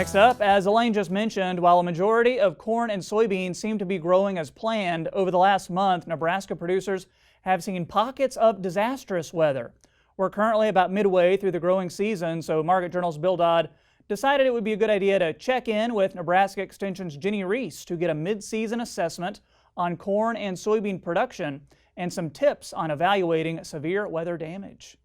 Next up, as Elaine just mentioned, while a majority of corn and soybeans seem to be growing as planned, over the last month, Nebraska producers have seen pockets of disastrous weather. We're currently about midway through the growing season, so Market Journal's Bill Dodd decided it would be a good idea to check in with Nebraska Extension's Rees to get a mid-season assessment on corn and soybean production and some tips on evaluating severe weather damage.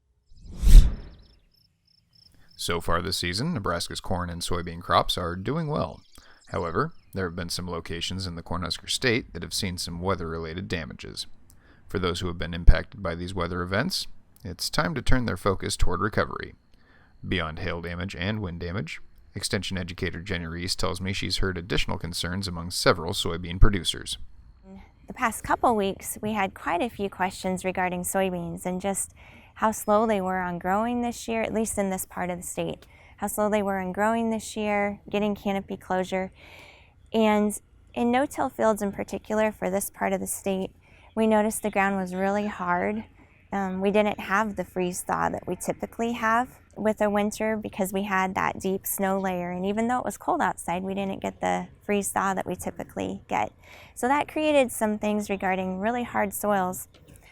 So far this season, Nebraska's corn and soybean crops are doing well. However, there have been some locations in the Cornhusker State that have seen some weather-related damages. For those who have been impacted by these weather events, it's time to turn their focus toward recovery. Beyond hail damage and wind damage, Extension educator Jenny Rees tells me she's heard additional concerns among several soybean producers. The past couple weeks, we had quite a few questions regarding soybeans and just how slow they were on growing this year, at least in this part of the state. How slow they were on growing this year, getting canopy closure. And in no-till fields in particular for this part of the state, we noticed the ground was really hard. We didn't have the freeze thaw that we typically have with a winter because we had that deep snow layer. And even though it was cold outside, we didn't get the freeze thaw that we typically get. So that created some things regarding really hard soils.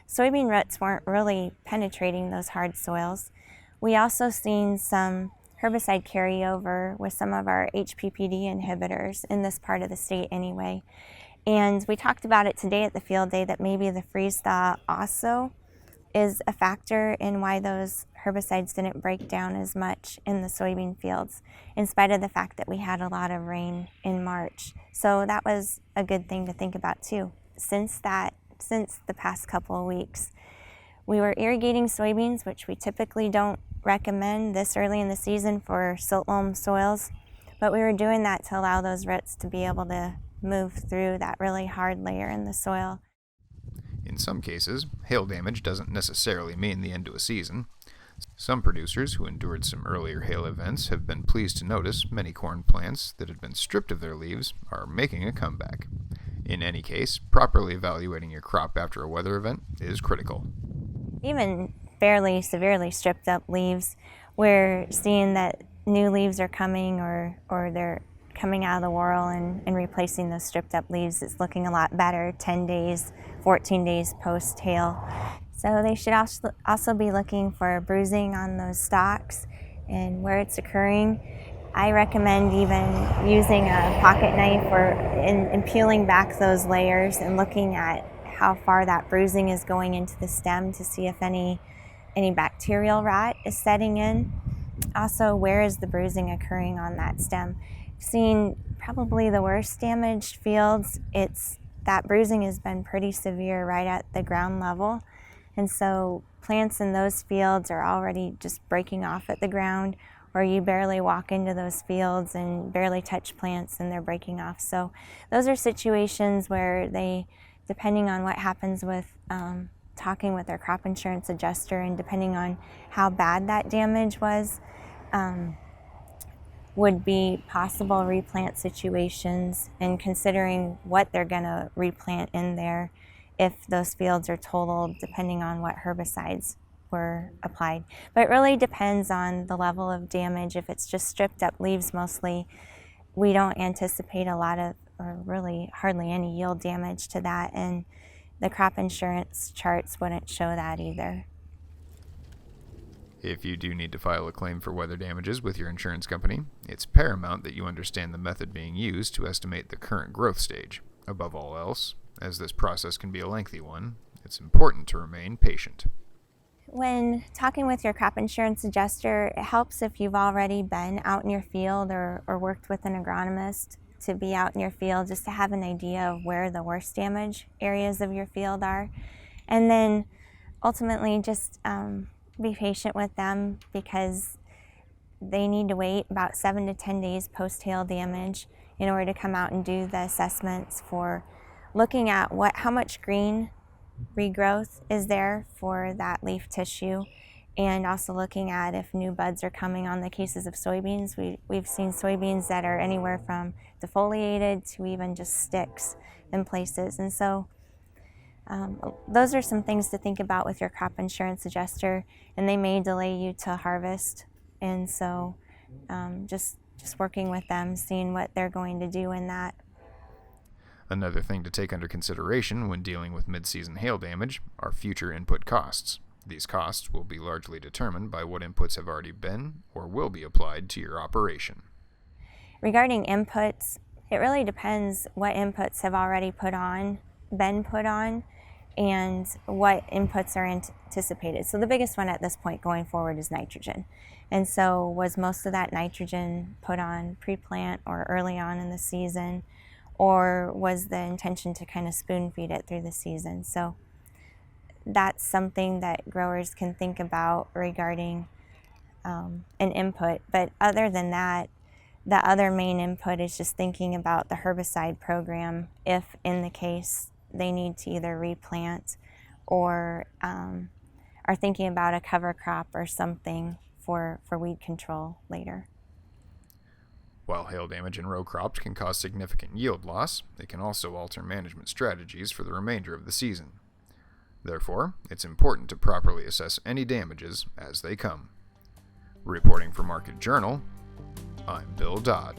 Soybean roots weren't really penetrating those hard soils. We also seen some herbicide carryover with some of our HPPD inhibitors in this part of the state anyway. And we talked about it today at the field day that maybe the freeze thaw also is a factor in why those herbicides didn't break down as much in the soybean fields, in spite of the fact that we had a lot of rain in March. So that was a good thing to think about too. Since the past couple of weeks, we were irrigating soybeans, which we typically don't recommend this early in the season for silt loam soils, but we were doing that to allow those roots to be able to move through that really hard layer in the soil. In some cases, hail damage doesn't necessarily mean the end to a season. Some producers who endured some earlier hail events have been pleased to notice many corn plants that had been stripped of their leaves are making a comeback. In any case, properly evaluating your crop after a weather event is critical. Even fairly severely stripped up leaves, we're seeing that new leaves are coming or they're coming out of the whorl and replacing those stripped up leaves. It's looking a lot better 10 days, 14 days post hail. So they should also be looking for bruising on those stalks and where it's occurring. I recommend even using a pocket knife and peeling back those layers and looking at how far that bruising is going into the stem to see if any bacterial rot is setting in. Also, where is the bruising occurring on that stem? Seen probably the worst damaged fields, that bruising has been pretty severe right at the ground level. And so plants in those fields are already just breaking off at the ground, or you barely walk into those fields and barely touch plants and they're breaking off. So those are situations where they, depending on what happens with talking with their crop insurance adjuster and depending on how bad that damage was, would be possible replant situations and considering what they're gonna replant in there if those fields are totaled, depending on what herbicides were applied. But it really depends on the level of damage. If it's just stripped up leaves mostly, we don't anticipate a lot of, or really hardly any yield damage to that, and the crop insurance charts wouldn't show that either. If you do need to file a claim for weather damages with your insurance company, it's paramount that you understand the method being used to estimate the current growth stage. Above all else, as this process can be a lengthy one, it's important to remain patient. When talking with your crop insurance adjuster, it helps if you've already been out in your field or worked with an agronomist to be out in your field just to have an idea of where the worst damage areas of your field are. And then ultimately just be patient with them because they need to wait about 7 to 10 days post-hail damage in order to come out and do the assessments for looking at how much green regrowth is there for that leaf tissue, and also looking at if new buds are coming on the cases of soybeans. We've seen soybeans that are anywhere from defoliated to even just sticks in places. And so those are some things to think about with your crop insurance adjuster, and they may delay you to harvest. And so just just working with them, seeing what they're going to do in that. Another thing to take under consideration when dealing with mid-season hail damage are future input costs. These costs will be largely determined by what inputs have already been or will be applied to your operation. Regarding inputs, it really depends what inputs have already been put on, and what inputs are anticipated. So the biggest one at this point going forward is nitrogen. And so was most of that nitrogen put on pre-plant or early on in the season, or was the intention to kind of spoon feed it through the season? So that's something that growers can think about regarding an input. But other than that, the other main input is just thinking about the herbicide program if in the case they need to either replant or are thinking about a cover crop or something for weed control later. While hail damage in row crops can cause significant yield loss, it can also alter management strategies for the remainder of the season. Therefore, it's important to properly assess any damages as they come. Reporting for Market Journal, I'm Bill Dodd.